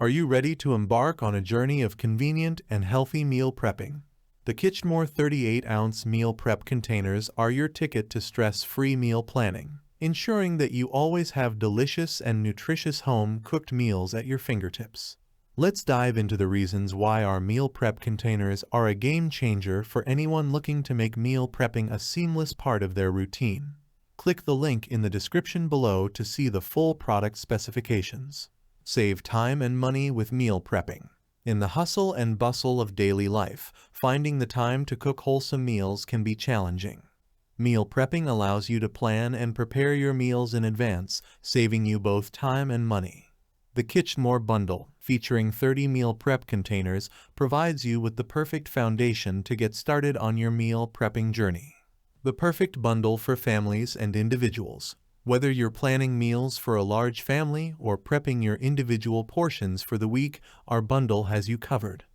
Are you ready to embark on a journey of convenient and healthy meal prepping? The Kitch'Nmore 38oz meal prep containers are your ticket to stress-free meal planning, ensuring that you always have delicious and nutritious home-cooked meals at your fingertips. Let's dive into the reasons why our meal prep containers are a game changer for anyone looking to make meal prepping a seamless part of their routine. Click the link in the description below to see the full product specifications. Save time and money with meal prepping. In the hustle and bustle of daily life, finding the time to cook wholesome meals can be challenging. Meal prepping allows you to plan and prepare your meals in advance, saving you both time and money. The Kitch'Nmore bundle, featuring 30 meal prep containers, provides you with the perfect foundation to get started on your meal prepping journey. The perfect bundle for families and individuals. Whether you're planning meals for a large family or prepping your individual portions for the week, our bundle has you covered.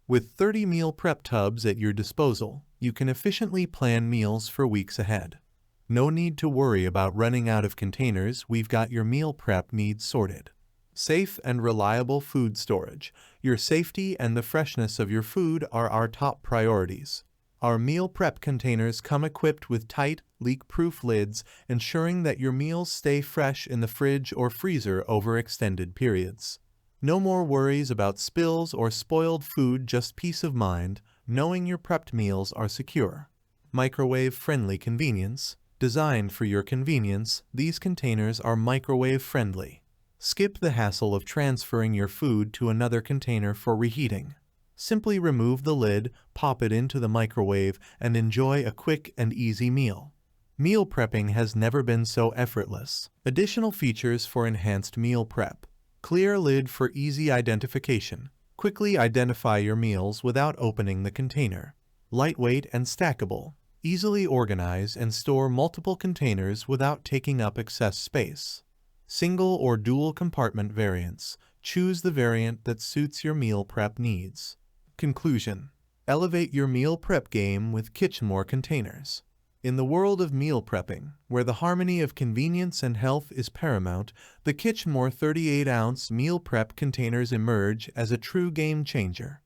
With 30 meal prep tubs at your disposal, you can efficiently plan meals for weeks ahead. No need to worry about running out of containers, we've got your meal prep needs sorted. Safe and reliable food storage. Your safety and the freshness of your food are our top priorities. Our meal prep containers come equipped with tight, leak-proof lids, ensuring that your meals stay fresh in the fridge or freezer over extended periods. No more worries about spills or spoiled food, just peace of mind, knowing your prepped meals are secure. Microwave-friendly convenience. Designed for your convenience, these containers are microwave-friendly. Skip the hassle of transferring your food to another container for reheating. Simply remove the lid, pop it into the microwave, and enjoy a quick and easy meal. Meal prepping has never been so effortless. Additional features for enhanced meal prep. Clear lid for easy identification. Quickly identify your meals without opening the container. Lightweight and stackable. Easily organize and store multiple containers without taking up excess space. Single or dual compartment variants. Choose the variant that suits your meal prep needs. Conclusion. Elevate your meal prep game with Kitch'Nmore containers. In the world of meal prepping, where the harmony of convenience and health is paramount, the Kitch'Nmore 38oz meal prep containers emerge as a true game changer.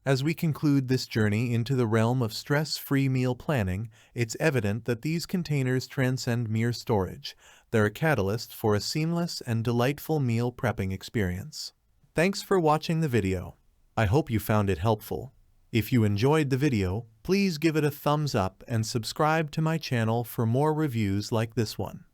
As we conclude this journey into the realm of stress-free meal planning, it's evident that these containers transcend mere storage. They're a catalyst for a seamless and delightful meal prepping experience. Thanks for watching the video. I hope you found it helpful. If you enjoyed the video, please give it a thumbs up and subscribe to my channel for more reviews like this one.